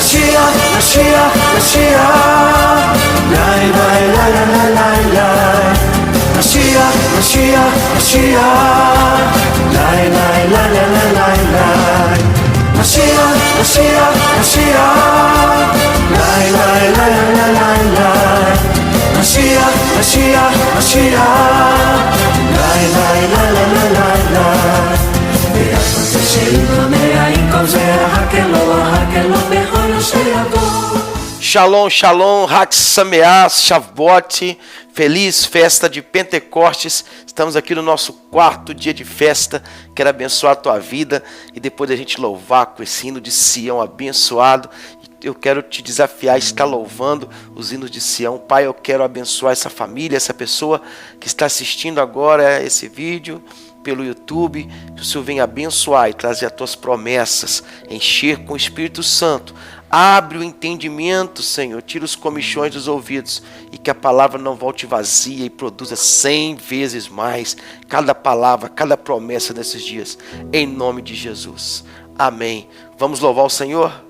Mashiach, Mashiach, lai, lai, lai, lai, lai, lai. Mashiach, Mashiach, Mashiach, lai, lai, lai, lai, lai, lai, lai. Mashiach, Mashiach, Mashiach, lai, lai, lai, lai, lai, lai. Mashiach, Mashiach, Mashiach, lai, lai, lai, lai, lai, lai, lai. Shalom, shalom, Hag Sameach, Shavuot, feliz festa de Pentecostes. Estamos aqui no nosso quarto dia de festa. Quero abençoar a tua vida e depois a gente louvar com esse hino de Sião abençoado. Eu quero te desafiar a estar louvando os hinos de Sião. Pai, eu quero abençoar essa família, essa pessoa que está assistindo agora esse vídeo pelo YouTube, que o Senhor venha abençoar e trazer as tuas promessas, encher com o Espírito Santo. Abre o entendimento, Senhor, tira os comichões dos ouvidos e que a palavra não volte vazia e produza 100 vezes mais cada palavra, cada promessa nesses dias, em nome de Jesus. Amém. Vamos louvar o Senhor?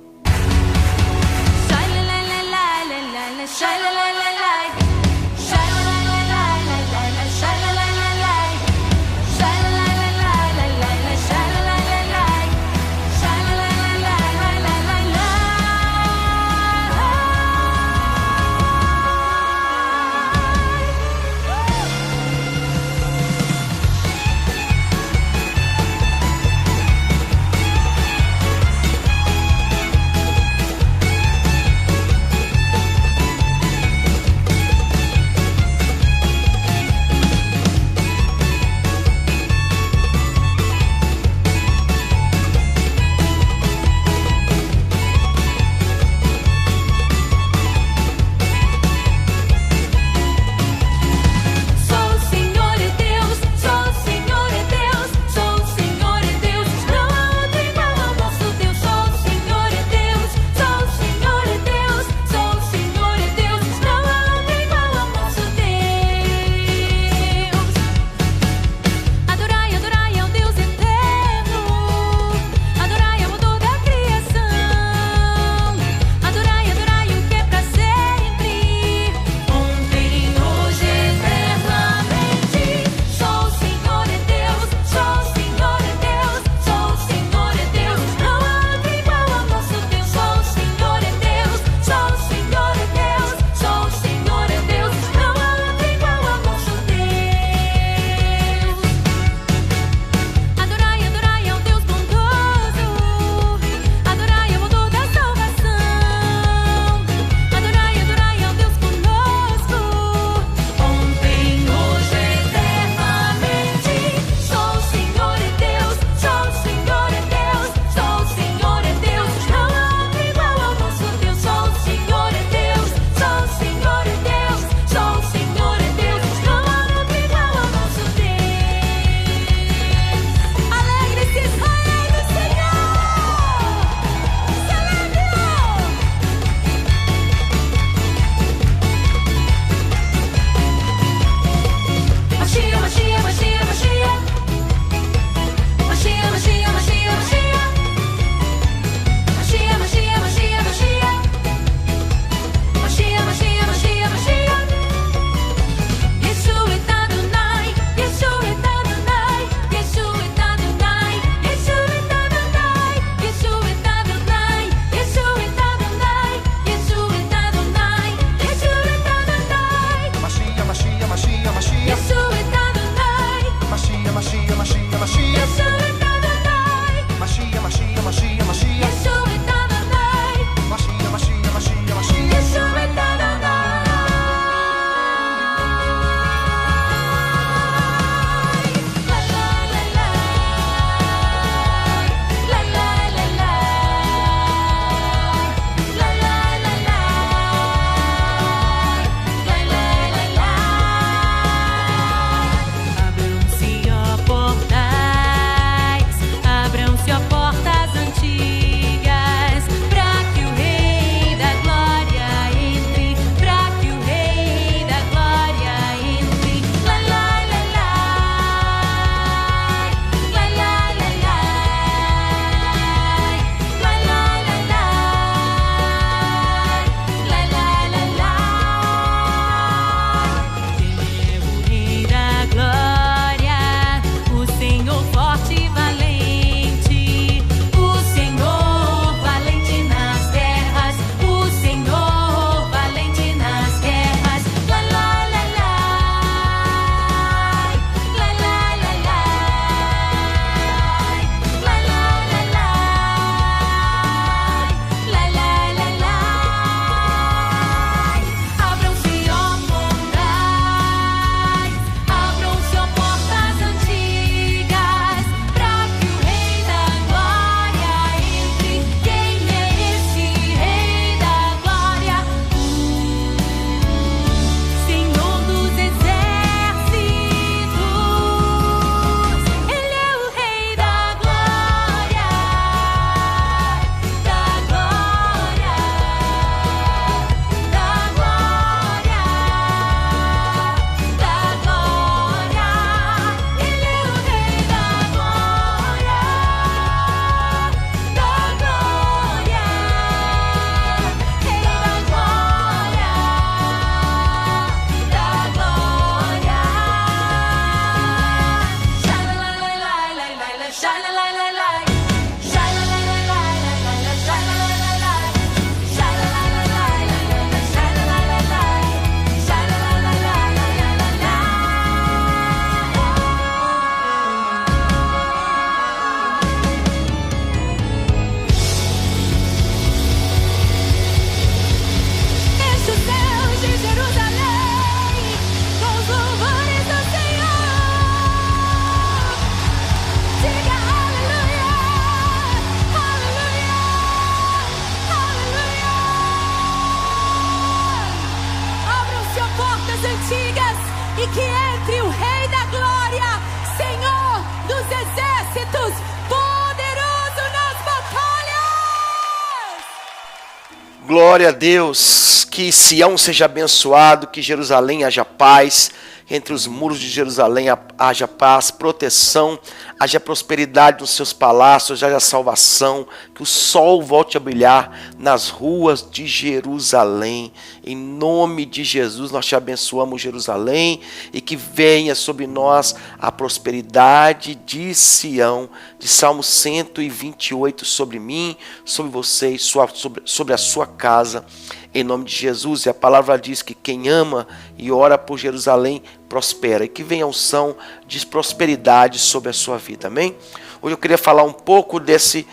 Glória a Deus, que Sião seja abençoado, que Jerusalém haja paz, entre os muros de Jerusalém haja paz, proteção, haja prosperidade nos seus palácios, haja salvação, que o sol volte a brilhar nas ruas de Jerusalém. Em nome de Jesus nós te abençoamos, Jerusalém, e que venha sobre nós a prosperidade de Sião, de Salmo 128 sobre mim, sobre você e sobre a sua casa, em nome de Jesus. E a palavra diz que quem ama e ora por Jerusalém prospera, e que venha a unção de prosperidade sobre a sua vida, amém? Hoje eu queria falar um pouco desse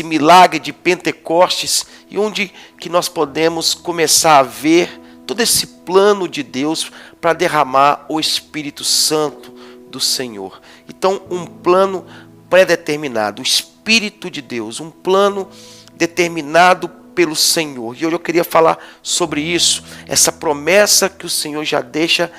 milagre de Pentecostes, e onde que nós podemos começar a ver todo esse plano de Deus para derramar o Espírito Santo do Senhor. Então, um plano pré-determinado, o Espírito de Deus, um plano determinado pelo Senhor. E hoje eu queria falar sobre isso, essa promessa que o Senhor já deixa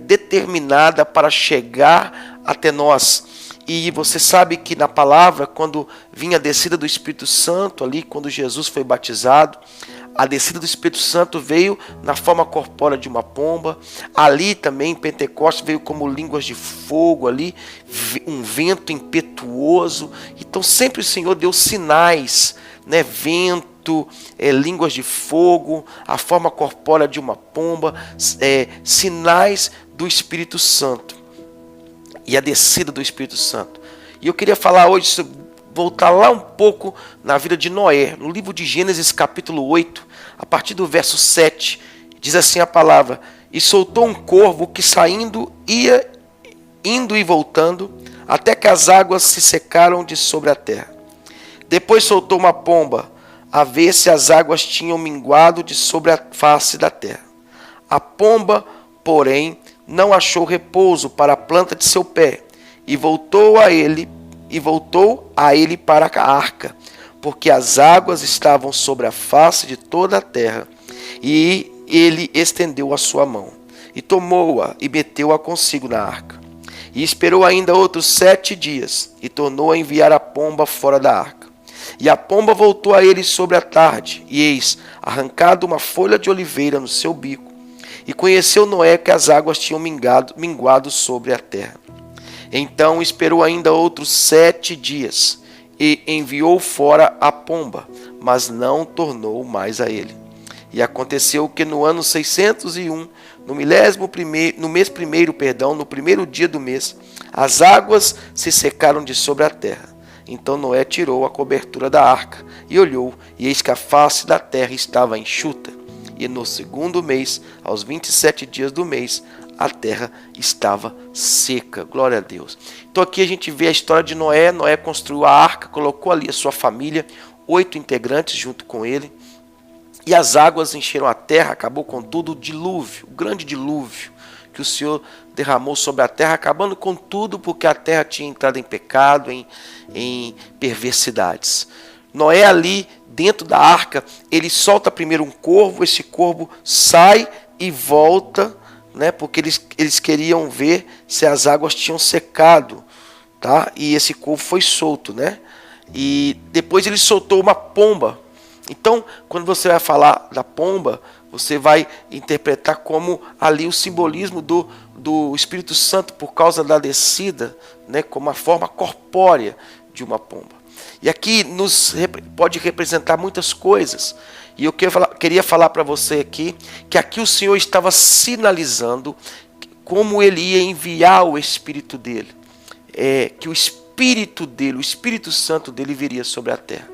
determinada para chegar até nós. E você sabe que na palavra, quando vinha a descida do Espírito Santo ali, quando Jesus foi batizado, a descida do Espírito Santo veio na forma corpórea de uma pomba. Ali também, Pentecostes veio como línguas de fogo ali, um vento impetuoso. Então sempre o Senhor deu sinais, né? Vento, línguas de fogo, a forma corpórea de uma pomba, sinais do Espírito Santo e a descida do Espírito Santo. E eu queria falar hoje, voltar lá um pouco na vida de Noé, no livro de Gênesis capítulo 8, a partir do verso 7, diz assim a palavra: e soltou um corvo que saindo ia, indo e voltando, até que as águas se secaram de sobre a terra. Depois soltou uma pomba, a ver se as águas tinham minguado de sobre a face da terra. A pomba, porém, não achou repouso para a planta de seu pé, e voltou a ele para a arca, porque as águas estavam sobre a face de toda a terra. E ele estendeu a sua mão, e tomou-a, e meteu-a consigo na arca. E esperou ainda outros 7 dias, e tornou a enviar a pomba fora da arca. E a pomba voltou a ele sobre a tarde, e eis, arrancado uma folha de oliveira no seu bico. E conheceu Noé que as águas tinham minguado sobre a terra. Então esperou ainda outros 7 dias, e enviou fora a pomba, mas não tornou mais a ele. E aconteceu que no ano 601, no mês primeiro, no primeiro dia do mês, as águas se secaram de sobre a terra. Então Noé tirou a cobertura da arca e olhou, e eis que a face da terra estava enxuta. E no segundo mês, aos 27 dias do mês, a terra estava seca. Glória a Deus. Então aqui a gente vê a história de Noé. Noé construiu a arca, colocou ali a sua família, 8 integrantes junto com ele. E as águas encheram a terra, acabou com tudo o dilúvio, o grande dilúvio que o Senhor derramou sobre a terra, acabando com tudo, porque a terra tinha entrado em pecado, em perversidades. Noé ali, dentro da arca, ele solta primeiro um corvo, esse corvo sai e volta, né, porque eles queriam ver se as águas tinham secado, tá? E esse corvo foi solto, né? E depois ele soltou uma pomba. Então, quando você vai falar da pomba, você vai interpretar como ali o simbolismo do Espírito Santo por causa da descida, né, como a forma corpórea de uma pomba. E aqui pode representar muitas coisas. E eu queria falar para você aqui, que aqui o Senhor estava sinalizando como Ele ia enviar o Espírito dEle. Que o Espírito dEle, o Espírito Santo dEle viria sobre a terra.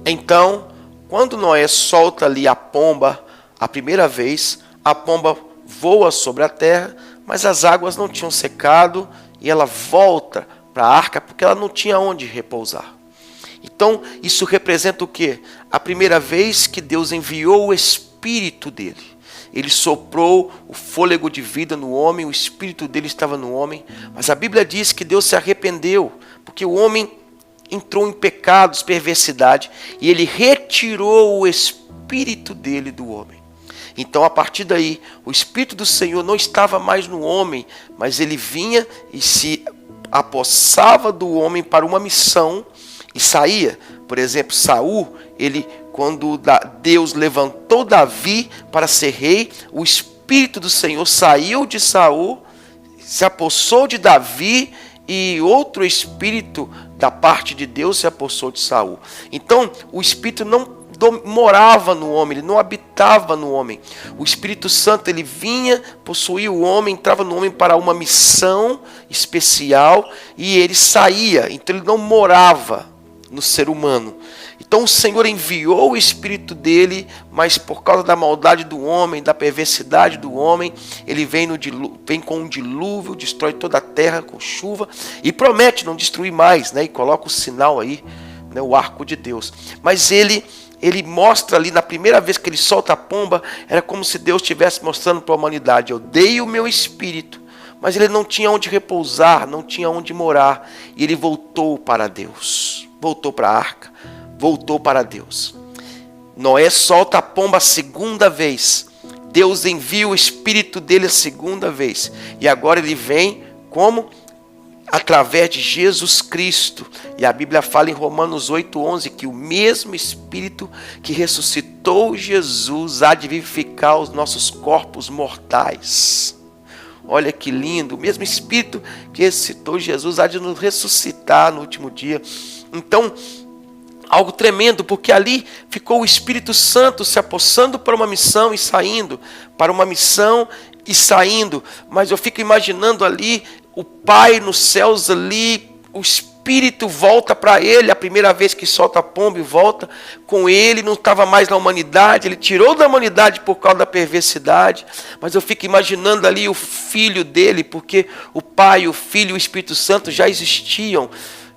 Então, quando Noé solta ali a pomba, a primeira vez, a pomba voa sobre a terra, mas as águas não tinham secado e ela volta para a arca porque ela não tinha onde repousar. Então, isso representa o quê? A primeira vez que Deus enviou o Espírito dele. Ele soprou o fôlego de vida no homem, o Espírito dele estava no homem, mas a Bíblia diz que Deus se arrependeu, porque o homem entrou em pecados, perversidade, e ele retirou o Espírito dele do homem. Então, a partir daí, o Espírito do Senhor não estava mais no homem, mas ele vinha e se apossava do homem para uma missão e saía. Por exemplo, Saul, quando Deus levantou Davi para ser rei, o Espírito do Senhor saiu de Saul, se apossou de Davi, e outro Espírito da parte de Deus se apossou de Saul. Então, o Espírito não morava no homem, ele não habitava no homem. O Espírito Santo, ele vinha, possuía o homem, entrava no homem para uma missão especial e ele saía. Então ele não morava no ser humano. Então o Senhor enviou o Espírito dele, mas por causa da maldade do homem, da perversidade do homem, ele vem com um dilúvio, destrói toda a terra com chuva e promete não destruir mais, né? E coloca o sinal aí, né? O arco de Deus. Mas ele mostra ali, na primeira vez que ele solta a pomba, era como se Deus estivesse mostrando para a humanidade: eu dei o meu Espírito, mas ele não tinha onde repousar, não tinha onde morar, e ele voltou para Deus, voltou para a arca, voltou para Deus. Noé solta a pomba a segunda vez, Deus envia o Espírito dele a segunda vez, e agora ele vem como? Através de Jesus Cristo. E a Bíblia fala em Romanos 8:11 que o mesmo Espírito que ressuscitou Jesus há de vivificar os nossos corpos mortais. Olha que lindo, o mesmo Espírito que ressuscitou Jesus há de nos ressuscitar no último dia. Então, algo tremendo, porque ali ficou o Espírito Santo se apossando para uma missão e saindo, para uma missão e saindo. Mas eu fico imaginando ali o Pai nos céus ali, o Espírito volta para ele, a primeira vez que solta a pomba e volta com ele, não estava mais na humanidade, ele tirou da humanidade por causa da perversidade, mas eu fico imaginando ali o Filho dele, porque o Pai, o Filho e o Espírito Santo já existiam,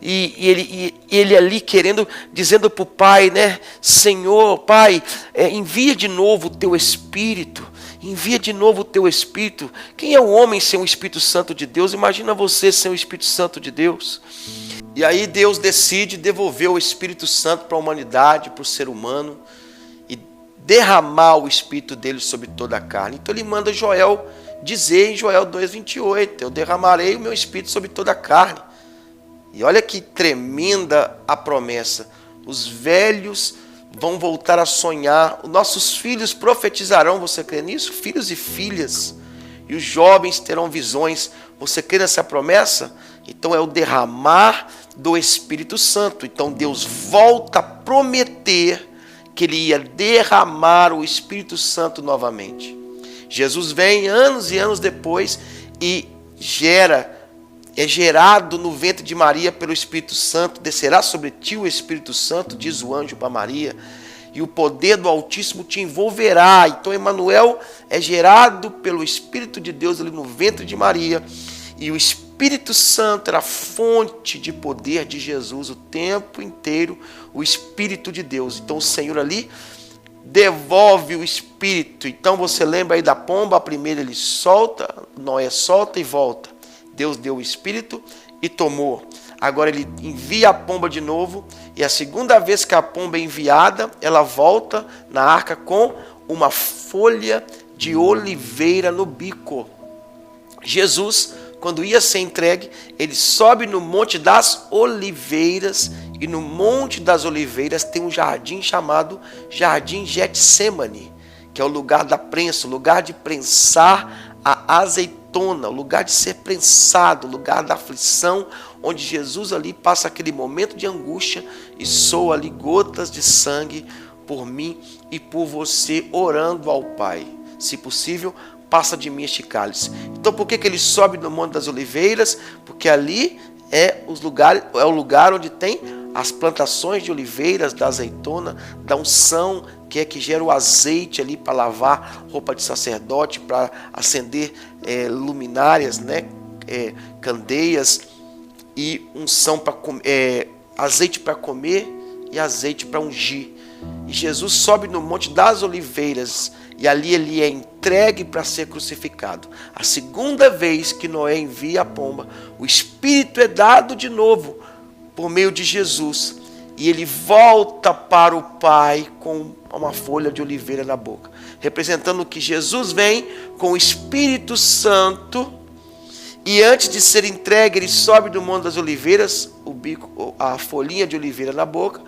e ele ali dizendo para o Pai, né? Senhor, Pai, envia de novo o teu Espírito. Envia de novo o teu Espírito. Quem é o homem sem o Espírito Santo de Deus? Imagina você sem o Espírito Santo de Deus. E aí Deus decide devolver o Espírito Santo para a humanidade, para o ser humano, e derramar o Espírito dele sobre toda a carne. Então ele manda Joel dizer em Joel 2:28, eu derramarei o meu Espírito sobre toda a carne. E olha que tremenda a promessa. Os velhos vão voltar a sonhar, os nossos filhos profetizarão, você crê nisso? Filhos e filhas, e os jovens terão visões, você crê nessa promessa? Então é o derramar do Espírito Santo. Então Deus volta a prometer que ele ia derramar o Espírito Santo novamente. Jesus vem anos e anos depois e é gerado no ventre de Maria pelo Espírito Santo, descerá sobre ti o Espírito Santo, diz o anjo para Maria, e o poder do Altíssimo te envolverá. Então Emanuel é gerado pelo Espírito de Deus ali no ventre de Maria, e o Espírito Santo era a fonte de poder de Jesus o tempo inteiro, o Espírito de Deus. Então o Senhor ali devolve o Espírito. Então você lembra aí da pomba, a primeira ele solta, Noé solta e volta. Deus deu o Espírito e tomou. Agora ele envia a pomba de novo, e a segunda vez que a pomba é enviada, ela volta na arca com uma folha de oliveira no bico. Jesus, quando ia ser entregue, ele sobe no Monte das Oliveiras, e no Monte das Oliveiras tem um jardim chamado Jardim Getsemane, que é o lugar da prensa, o lugar de prensar a azeitona, o lugar de ser prensado, o lugar da aflição, onde Jesus ali passa aquele momento de angústia e soa ali gotas de sangue por mim e por você, orando ao Pai. Se possível, passa de mim este cálice. Então por que ele sobe no Monte das Oliveiras? Porque ali é o lugar onde tem as plantações de oliveiras, da azeitona, da unção, que gera o azeite ali para lavar roupa de sacerdote, para acender luminárias, né? Candeias, e unção para azeite para comer e azeite para ungir. E Jesus sobe no Monte das Oliveiras, e ali ele é entregue para ser crucificado. A segunda vez que Noé envia a pomba, o Espírito é dado de novo por meio de Jesus, e ele volta para o Pai com uma folha de oliveira na boca, representando que Jesus vem com o Espírito Santo, e antes de ser entregue, ele sobe do Monte das Oliveiras, a folhinha de oliveira na boca,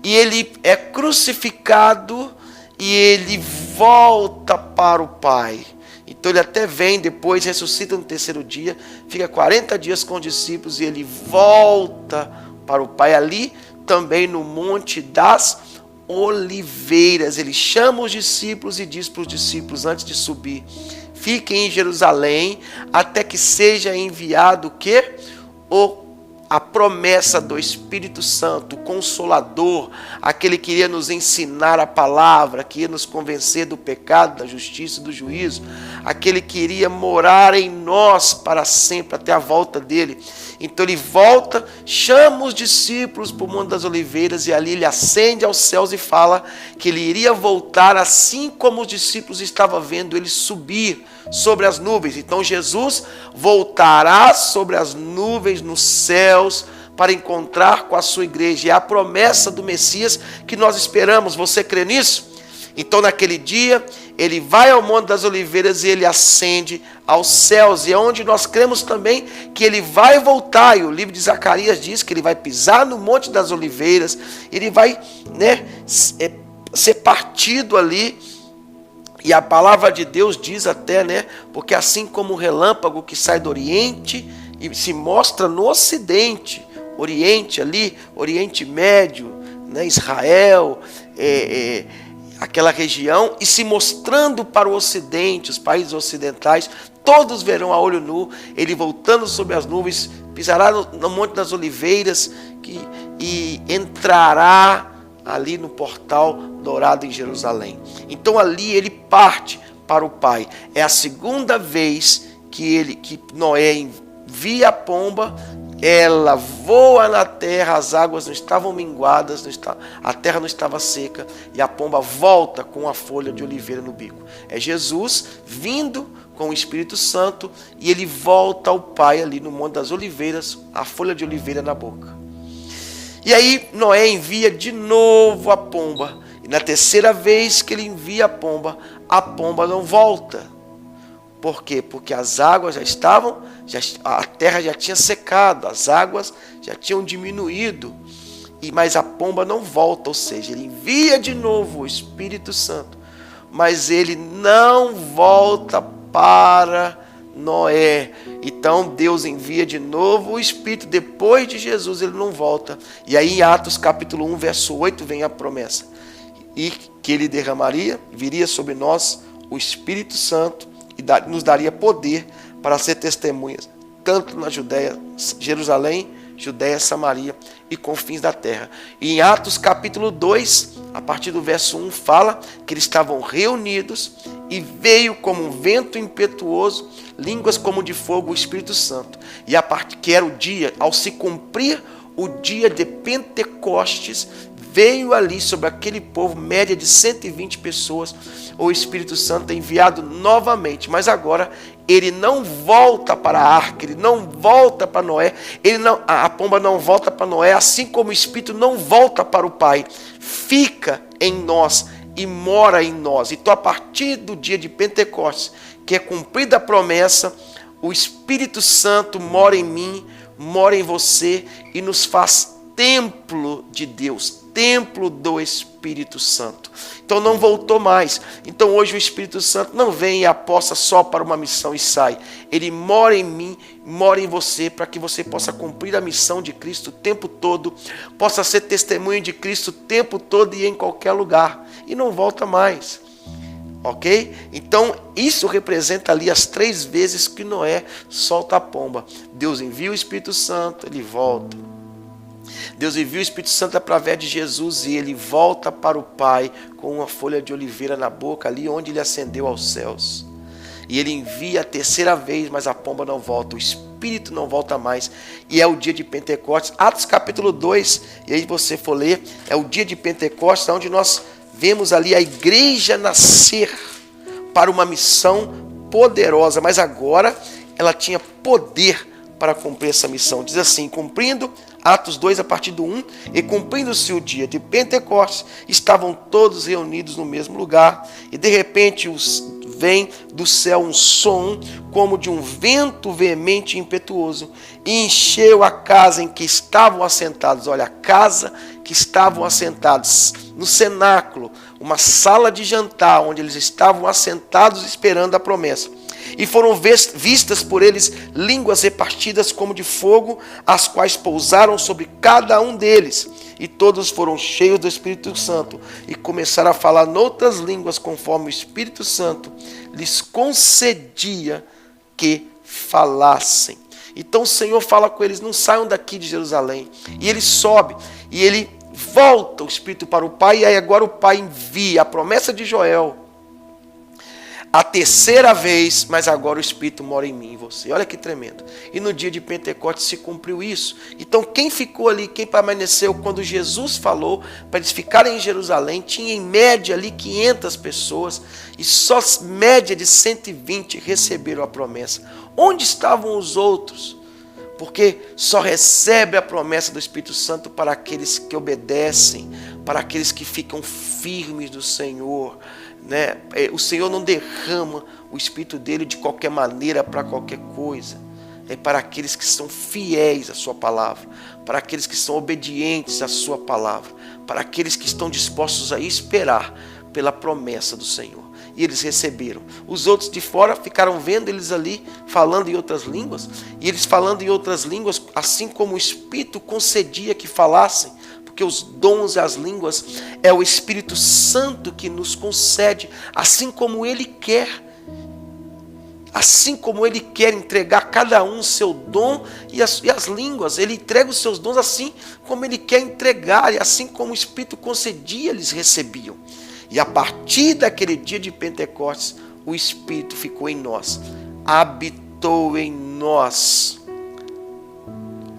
e ele é crucificado e ele volta para o Pai. Então ele até vem depois, ressuscita no terceiro dia, fica 40 dias com os discípulos e ele volta para o Pai ali, também no Monte das Oliveiras. Ele chama os discípulos e diz para os discípulos antes de subir: fiquem em Jerusalém até que seja enviado o quê? A promessa do Espírito Santo, o Consolador, aquele que iria nos ensinar a palavra, que ia nos convencer do pecado, da justiça e do juízo, aquele que iria morar em nós para sempre, até a volta dele. Então ele volta, chama os discípulos para o Monte das Oliveiras e ali ele ascende aos céus e fala que ele iria voltar assim como os discípulos estavam vendo ele subir sobre as nuvens. Então Jesus voltará sobre as nuvens nos céus para encontrar com a sua igreja. É a promessa do Messias que nós esperamos. Você crê nisso? Então naquele dia ele vai ao Monte das Oliveiras e ele ascende aos céus. E é onde nós cremos também que ele vai voltar. E o livro de Zacarias diz que ele vai pisar no Monte das Oliveiras. Ele vai, ser partido ali. E a palavra de Deus diz até, porque assim como o relâmpago que sai do Oriente e se mostra no Ocidente, Oriente ali, Oriente Médio, Israel, aquela região, e se mostrando para o Ocidente, os países ocidentais, todos verão a olho nu, ele voltando sobre as nuvens, pisará no Monte das Oliveiras e entrará ali no portal dourado em Jerusalém. Então ali ele parte para o Pai. É a segunda vez que Noé envia a pomba, ela voa na terra, as águas não estavam minguadas, a terra não estava seca, e a pomba volta com a folha de oliveira no bico. É Jesus vindo com o Espírito Santo e ele volta ao Pai ali no Monte das Oliveiras, a folha de oliveira na boca. E aí Noé envia de novo a pomba. E na terceira vez que ele envia a pomba não volta. Por quê? Porque as águas a terra já tinha secado, as águas já tinham diminuído. Mas a pomba não volta, ou seja, ele envia de novo o Espírito Santo. Mas ele não volta para Noé. Então Deus envia de novo o Espírito. Depois de Jesus ele não volta. E aí em Atos capítulo 1 verso 8 vem a promessa. E que ele derramaria, viria sobre nós o Espírito Santo e nos daria poder para ser testemunhas, tanto na Judéia, Jerusalém, Judéia, Samaria e confins da terra. E em Atos capítulo 2, a partir do verso 1, fala que eles estavam reunidos e veio como um vento impetuoso, línguas como de fogo, o Espírito Santo. E a parte que era o dia, ao se cumprir o dia de Pentecostes, veio ali sobre aquele povo, média de 120 pessoas, o Espírito Santo é enviado novamente, mas agora ele não volta para a arca, ele não volta para Noé, a pomba não volta para Noé, assim como o Espírito não volta para o Pai, fica em nós e mora em nós. Então a partir do dia de Pentecostes, que é cumprida a promessa, o Espírito Santo mora em mim, mora em você e nos faz templo de Deus, templo do Espírito Santo. Então não voltou mais. Então hoje o Espírito Santo não vem e aposta só para uma missão e sai. Ele mora em mim, mora em você, para que você possa cumprir a missão de Cristo o tempo todo, possa ser testemunho de Cristo o tempo todo e em qualquer lugar. E não volta mais. Ok? Então isso representa ali as 3 vezes que Noé solta a pomba. Deus envia o Espírito Santo, ele volta. Deus envia o Espírito Santo através de Jesus e ele volta para o Pai com uma folha de oliveira na boca, ali onde ele ascendeu aos céus. E ele envia a terceira vez, mas a pomba não volta, o Espírito não volta mais. E é o dia de Pentecostes, Atos capítulo 2, e aí você for ler, é o dia de Pentecostes, onde nós vemos ali a igreja nascer para uma missão poderosa, mas agora ela tinha poder para cumprir essa missão. Diz assim, cumprindo, Atos 2 a partir do 1, e cumprindo-se o dia de Pentecostes, estavam todos reunidos no mesmo lugar, e de repente vem do céu um som como de um vento veemente e impetuoso, e encheu a casa em que estavam assentados. Olha, a casa que estavam assentados no cenáculo, uma sala de jantar onde eles estavam assentados esperando a promessa. E foram vistas por eles línguas repartidas como de fogo, as quais pousaram sobre cada um deles. E todos foram cheios do Espírito Santo e começaram a falar noutras línguas, conforme o Espírito Santo lhes concedia que falassem. Então o Senhor fala com eles: não saiam daqui de Jerusalém. E ele sobe, e ele volta o Espírito para o Pai, e aí agora o Pai envia a promessa de Joel, a terceira vez, mas agora o Espírito mora em mim e você. Olha que tremendo. E no dia de Pentecostes se cumpriu isso. Então quem ficou ali, quem permaneceu quando Jesus falou para eles ficarem em Jerusalém, tinha em média ali 500 pessoas, e só média de 120 receberam a promessa. Onde estavam os outros? Porque só recebe a promessa do Espírito Santo para aqueles que obedecem, para aqueles que ficam firmes do Senhor. Né? O Senhor não derrama o Espírito dele de qualquer maneira para qualquer coisa. É para aqueles que são fiéis à sua palavra, para aqueles que são obedientes à sua palavra, para aqueles que estão dispostos a esperar pela promessa do Senhor. E eles receberam. Os outros de fora ficaram vendo eles ali falando em outras línguas, e eles falando em outras línguas, assim como o Espírito concedia que falassem, porque os dons e as línguas é o Espírito Santo que nos concede, assim como Ele quer. Assim como Ele quer entregar a cada um seu dom e as línguas. Ele entrega os seus dons assim como Ele quer entregar, e assim como o Espírito concedia, eles recebiam. E a partir daquele dia de Pentecostes, o Espírito ficou em nós, habitou em nós.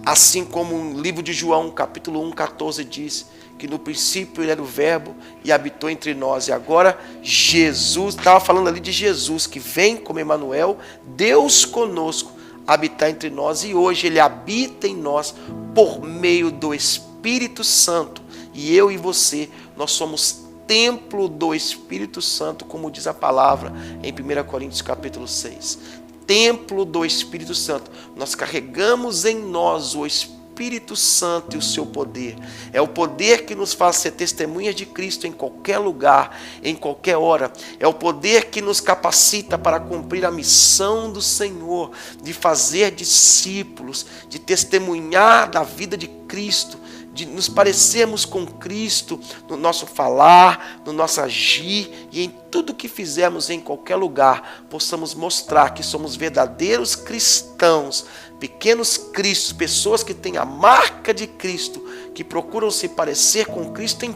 Assim como o livro de João, capítulo 1, 14 diz, que no princípio ele era o verbo e habitou entre nós. E agora Jesus, estava falando ali de Jesus, que vem como Emanuel, Deus conosco, habitar entre nós. E hoje ele habita em nós por meio do Espírito Santo. E eu e você, nós somos templo do Espírito Santo, como diz a palavra em 1 Coríntios capítulo 6. Templo do Espírito Santo. Nós carregamos em nós o Espírito Santo e o seu poder. É o poder que nos faz ser testemunhas de Cristo em qualquer lugar, em qualquer hora. É o poder que nos capacita para cumprir a missão do Senhor, de fazer discípulos, de testemunhar da vida de Cristo, de nos parecermos com Cristo no nosso falar, no nosso agir e em tudo que fizermos em qualquer lugar, possamos mostrar que somos verdadeiros cristãos, pequenos cristos, pessoas que têm a marca de Cristo, que procuram se parecer com Cristo em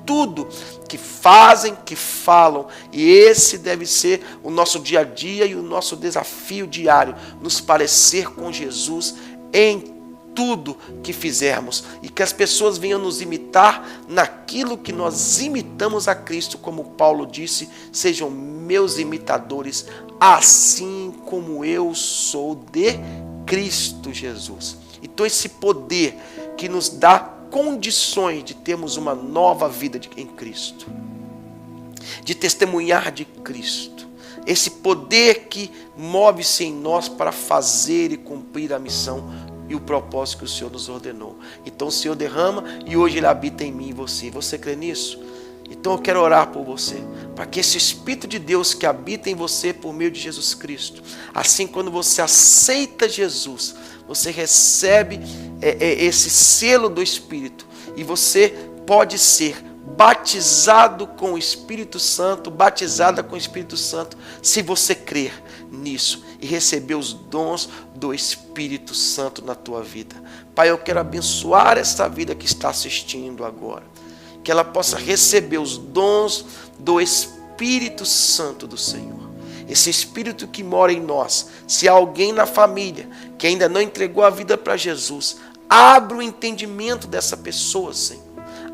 tudo que fazem, que falam. E esse deve ser o nosso dia a dia e o nosso desafio diário, nos parecer com Jesus em tudo que fizermos, e que as pessoas venham nos imitar naquilo que nós imitamos a Cristo, como Paulo disse: sejam meus imitadores, assim como eu sou de Cristo Jesus. Então esse poder que nos dá condições de termos uma nova vida em Cristo, de testemunhar de Cristo, esse poder que move-se em nós para fazer e cumprir a missão e o propósito que o Senhor nos ordenou. Então o Senhor derrama e hoje Ele habita em mim e você. Você crê nisso? Então eu quero orar por você, para que esse Espírito de Deus que habita em você por meio de Jesus Cristo, assim quando você aceita Jesus, você recebe esse selo do Espírito, e você pode ser batizado com o Espírito Santo, batizada com o Espírito Santo, se você crer nisso e receber os dons do Espírito Santo na tua vida. Pai, eu quero abençoar essa vida que está assistindo agora, que ela possa receber os dons do Espírito Santo do Senhor, esse Espírito que mora em nós. Se há alguém na família que ainda não entregou a vida para Jesus, abre o entendimento dessa pessoa, Senhor.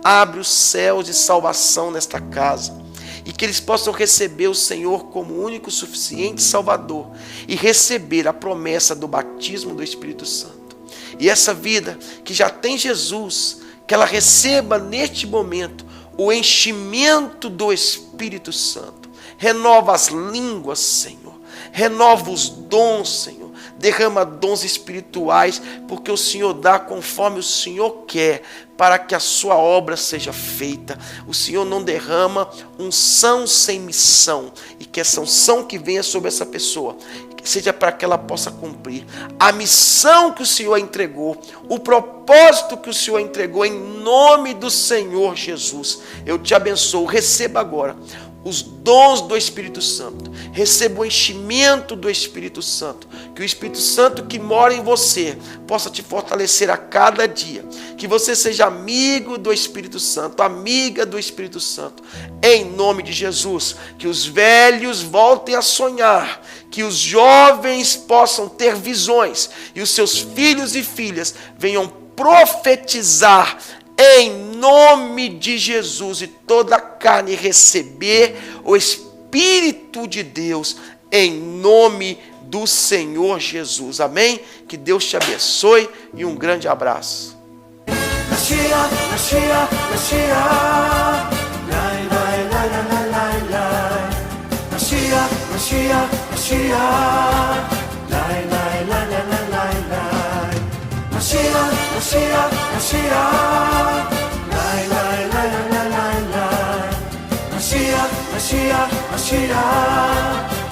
Abre os céus de salvação nesta casa, e que eles possam receber o Senhor como único, suficiente Salvador, e receber a promessa do batismo do Espírito Santo. E essa vida que já tem Jesus, que ela receba neste momento o enchimento do Espírito Santo, renova as línguas, Senhor, renova os dons, Senhor, derrama dons espirituais, porque o Senhor dá conforme o Senhor quer, para que a sua obra seja feita. O Senhor não derrama unção sem missão, e que essa unção que venha sobre essa pessoa seja para que ela possa cumprir a missão que o Senhor entregou, o propósito que o Senhor entregou, em nome do Senhor Jesus. Eu te abençoo. Receba agora os dons do Espírito Santo, receba o enchimento do Espírito Santo, que o Espírito Santo que mora em você possa te fortalecer a cada dia, que você seja amigo do Espírito Santo, amiga do Espírito Santo, em nome de Jesus. Que os velhos voltem a sonhar, que os jovens possam ter visões e os seus filhos e filhas venham profetizar em nome de Jesus, e toda a carne receber o Espírito de Deus em nome do Senhor Jesus. Amém? Que Deus te abençoe e um grande abraço. Mashiach, Mashiach, Mashiach. Lai, lai, lai, lai, lai, lai, lai. Mashiach, Mashiach, Mashiach. Lai, lai, lai, lai, lai, lai, lai. Mashiach, Mashiach, Mashiach. Lai, lai, lai, lai, lai, lai, lai. Mashiach, Mashiach, Mashiach.